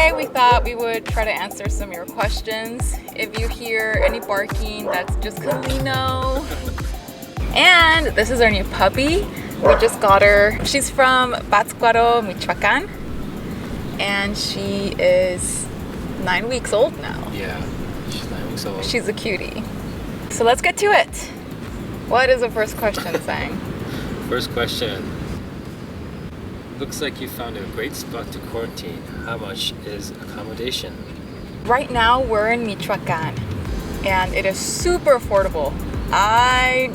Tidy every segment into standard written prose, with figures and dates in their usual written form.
today we thought we would try to answer some of your questions. If you hear any barking, that's just Kalino. And this is our new puppy. We just got her. She's from Pátzcuaro, Michoacán. And she is 9 weeks old now. Yeah, she's 9 weeks old. She's a cutie. So let's get to it. What is the first question saying? First question. Looks like you found a great spot to quarantine. How much is accommodation? Right now we're in Michoacán and it is super affordable. I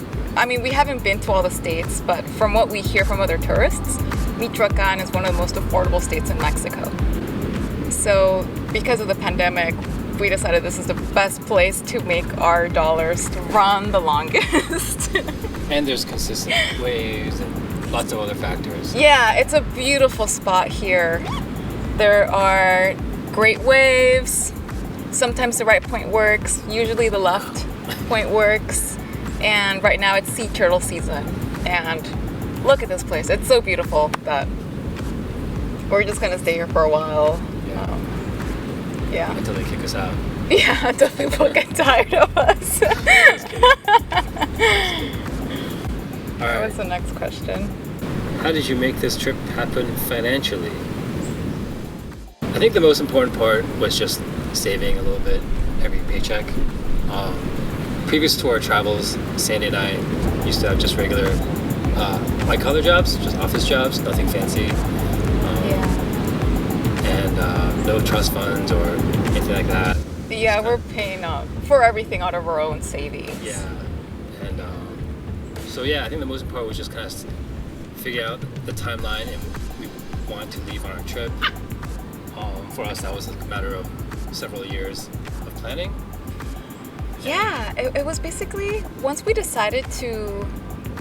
mean, we haven't been to all the states, but from what we hear from other tourists, Michoacán is one of the most affordable states in Mexico. So because of the pandemic, we decided this is the best place to make our dollars to run the longest. And there's consistent waves and lots of other factors. Yeah, it's a beautiful spot here. There are great waves. Sometimes the right point works. Usually the left point works. And right now it's sea turtle season. And look at this place. It's so beautiful that we're just gonna stay here for a while. Yeah. Until they kick us out. Yeah, until people get tired of us. All right. What's the next question? How did you make this trip happen financially? I think the most important part was just saving a little bit every paycheck. Previous to our travels, Sandy and I used to have just regular white-collar jobs, just office jobs, nothing fancy. And no trust funds or anything like that. Yeah, we're paying for everything out of our own savings. Yeah. And so yeah, I think the most important was just kind of figure out the timeline and we wanted to leave on our trip. For us, that was a matter of several years of planning. Yeah, it was basically, once we decided to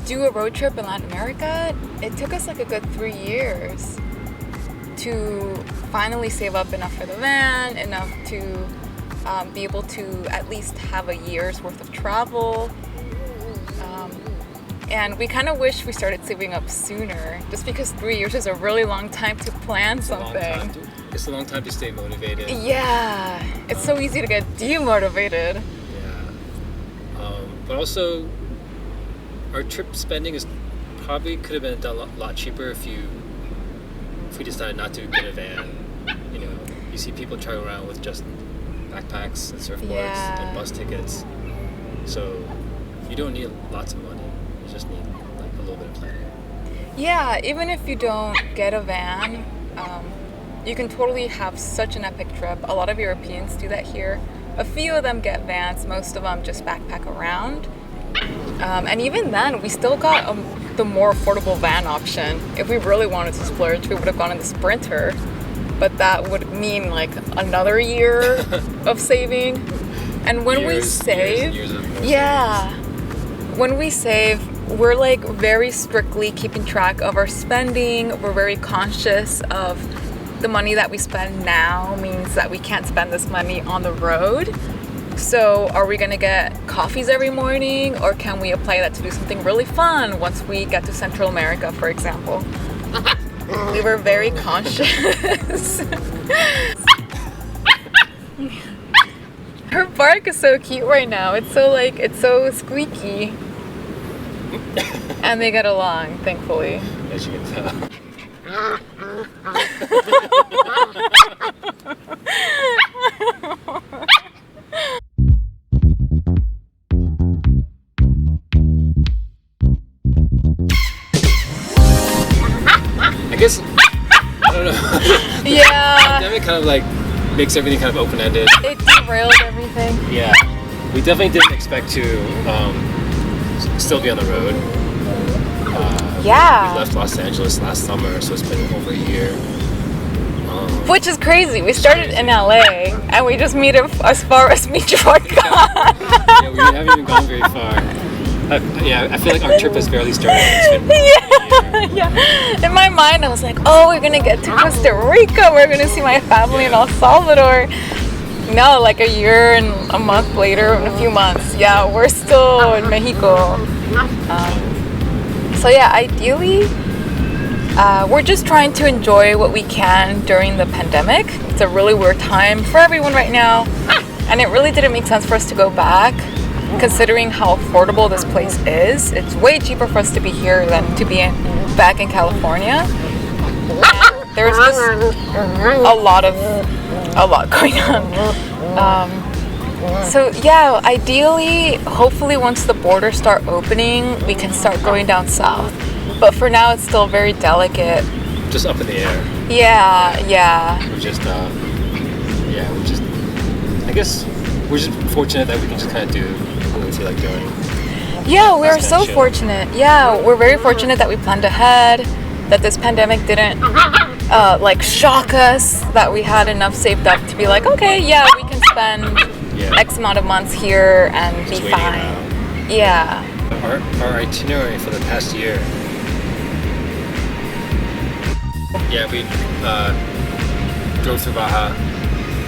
do a road trip in Latin America, it took us like a good 3 years to finally save up enough for the van, enough to be able to at least have a year's worth of travel. And we kind of wish we started saving up sooner, just because 3 years is a really long time to plan something. It's a long time to stay motivated. Yeah, it's so easy to get demotivated. Yeah. But also, our trip spending is probably could have been done a lot cheaper if we decided not to get a van. You know, you see people travel around with just backpacks and surfboards and bus tickets. So you don't need lots of money. You just need like a little bit of planning. Yeah, even if you don't get a van, you can totally have such an epic trip. A lot of Europeans do that here. A few of them get vans, most of them just backpack around. And even then, we still got the more affordable van option. If we really wanted to splurge, we would have gone in the Sprinter, but that would mean like another year of saving. And when we save, when we save, we're like very strictly keeping track of our spending. We're very conscious of the money that we spend now means that we can't spend this money on the road. So are we gonna get coffees every morning, or can we apply that to do something really fun once we get to Central America, for example? We were very conscious. Her bark is so cute right now. It's so squeaky. And they get along, thankfully. As you can tell. I guess, I don't know. Yeah. The pandemic kind of like makes everything kind of open-ended. It derailed everything. Yeah. We definitely didn't expect to still be on the road. We left Los Angeles last summer, so it's been over a year. Which is crazy. We started in LA and we just made it as far as Michoacán. Yeah, we haven't even gone very far. I feel like our trip has barely started. Yeah. In my mind, I was like, oh, we're gonna get to Costa Rica. We're gonna see my family in El Salvador. No, like a year and a month later, in a few months. Yeah, we're still in Mexico. So yeah, ideally, we're just trying to enjoy what we can during the pandemic. it's a really weird time for everyone right now. And it really didn't make sense for us to go back, considering how affordable this place is. It's way cheaper for us to be here than to be back in California. And there's just a lot going on. So yeah, ideally, hopefully once the borders start opening, we can start going down south. But for now, it's still very delicate. Just up in the air. Yeah. I guess we're just fortunate that we can just kind of do what we feel like doing. Yeah, we're so fortunate. Yeah, we're very fortunate that we planned ahead, that this pandemic didn't shock us, that we had enough saved up to be like, okay, yeah, we can spend X amount of months here and just be fine. Around. Yeah. Our itinerary for the past year. Yeah, we drove through Baja,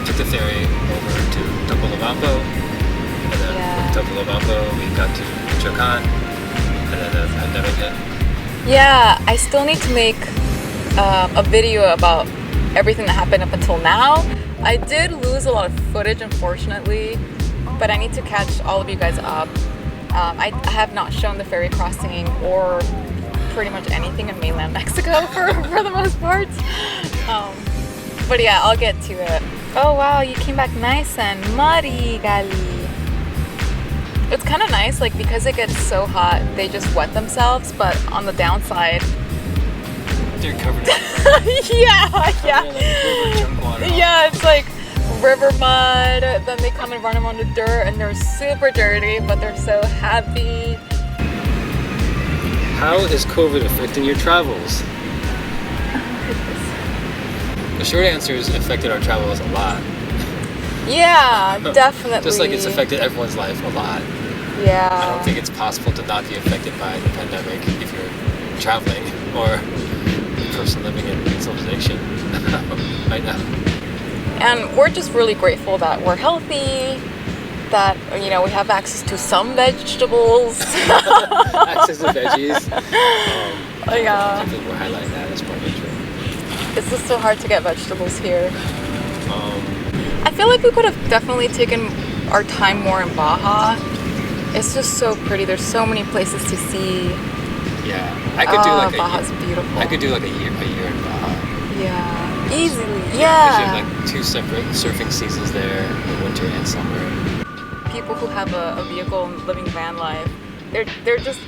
took the ferry over to Topolobampo, and then from Topolobampo we got to Michoacan, and then the pandemic hit. Yeah, I still need to make a video about everything that happened up until now. I did lose a lot of footage, unfortunately, but I need to catch all of you guys up. I have not shown the ferry crossing or pretty much anything in mainland Mexico for the most part. But yeah, I'll get to it. Oh wow, you came back nice and muddy, Gali. It's kind of nice, like, because it gets so hot, they just wet themselves, but on the downside, they're covered in yeah. Junk water. Yeah, it's like river mud, then they come and run them on the dirt, and they're super dirty, but they're so happy. How is COVID affecting your travels? The short answer is it affected our travels a lot. Yeah, definitely. Just like it's affected everyone's life a lot. Yeah. I don't think it's possible to not be affected by the pandemic if you're traveling or a person living in civilization right now. And we're just really grateful that we're healthy, that, we have access to some vegetables. Access to veggies. Yeah. People will highlight that as part of it. It's just so hard to get vegetables here. I feel like we could have definitely taken our time more in Baja. It's just so pretty. There's so many places to see. Yeah, I could do like Baja's beautiful. I could do like a year in Baja. Yeah, easily. Because you have like 2 separate surfing seasons there, in winter and summer. People who have a vehicle and living van life, they're just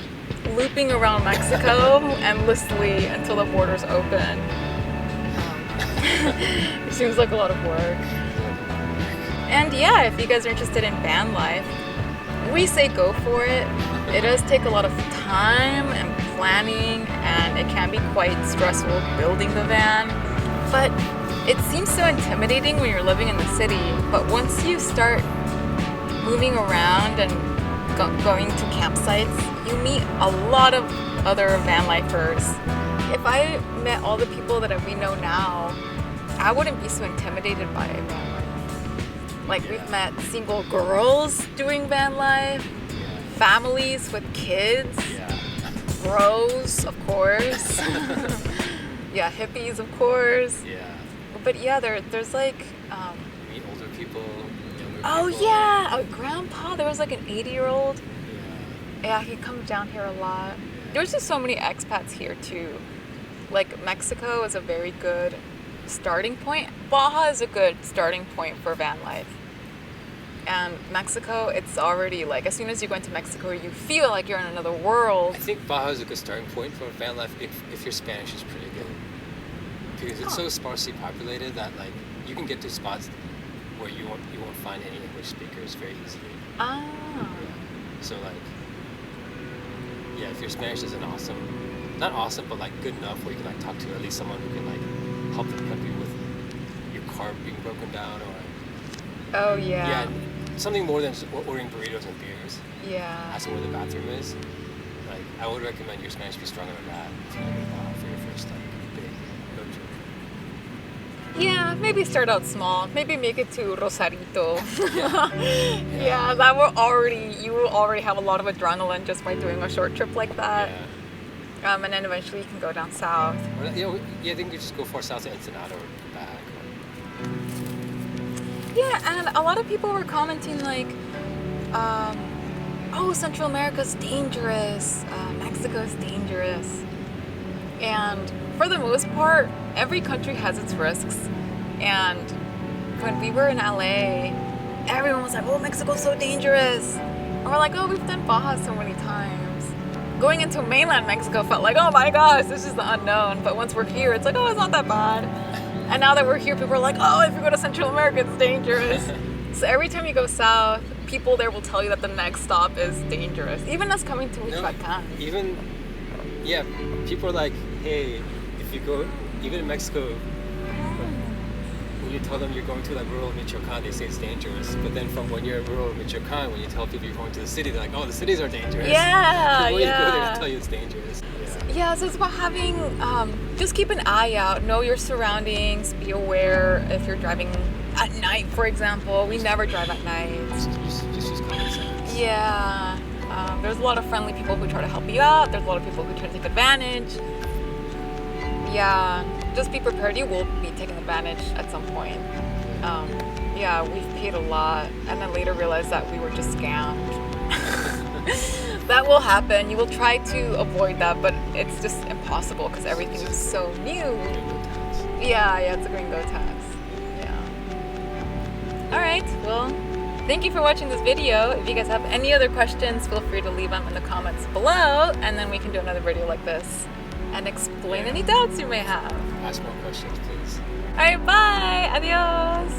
looping around Mexico endlessly until the borders open. It seems like a lot of work. And yeah, if you guys are interested in van life, we say go for it. It does take a lot of time and planning, and it can be quite stressful building the van. But it seems so intimidating when you're living in the city. But once you start moving around and going to campsites, you meet a lot of other van lifers. If I met all the people that we know now, I wouldn't be so intimidated by van life. Like, we've met single girls doing van life, families with kids, bros, of course. Yeah, hippies, of course. Yeah. But yeah, there's like... meet older people, younger oh people. Yeah, a grandpa. There was like an 80-year-old. Yeah, he comes down here a lot. There's just so many expats here too. Like, Mexico is a very good starting point. Baja is a good starting point for van life. And Mexico, it's already like, as soon as you go into Mexico, you feel like you're in another world. I think Baja is a good starting point for van life if your Spanish is pretty good. Because it's so sparsely populated that, like, you can get to spots where you won't find any English speakers very easily. Ah. Yeah. So, like, yeah, if your Spanish isn't awesome, not awesome, but like good enough where you can like talk to at least someone who can like help you with your car being broken down, or oh yeah, something more than just ordering burritos and beers. Yeah. Asking where the bathroom is. Like, I would recommend your Spanish be stronger than that if you're going for your first like big road trip. Yeah, maybe start out small. Maybe make it to Rosarito. Yeah, that you will already have a lot of adrenaline just by doing a short trip like that. Yeah. And then eventually you can go down south. Or, I think we just go far south to Ensenada or back. Yeah, and a lot of people were commenting like, oh, Central America's dangerous, Mexico's dangerous. And for the most part, every country has its risks. And when we were in LA, everyone was like, oh, Mexico's so dangerous. And we're like, oh, we've done Baja so many times. Going into mainland Mexico felt like, oh my gosh, this is the unknown. But once we're here, it's like, oh, it's not that bad. And now that we're here, people are like, oh, if you go to Central America, it's dangerous. So every time you go south, people there will tell you that the next stop is dangerous. Even us coming to Michoacan. Yeah, people are like, hey, if you go, even in Mexico, when you tell them you're going to like rural Michoacan, they say it's dangerous. But then from when you're in rural Michoacan, when you tell people you're going to the city, they're like, oh, the cities are dangerous. Yeah, People you go there and tell you it's dangerous. Yeah, so it's about having, just keep an eye out, know your surroundings, be aware if you're driving at night, for example. We never drive at night. Just use common sense. Yeah, there's a lot of friendly people who try to help you out. There's a lot of people who try to take advantage. Yeah, just be prepared. You will be taken advantage at some point. Yeah, we've paid a lot and then later realized that we were just scammed. That will happen. You will try to avoid that, but it's just impossible because everything is so new. Yeah, it's a gringo tax. Yeah. All right, well, thank you for watching this video. If you guys have any other questions, feel free to leave them in the comments below, and then we can do another video like this and explain any doubts you may have. Ask more questions, please. All right, bye. Adios.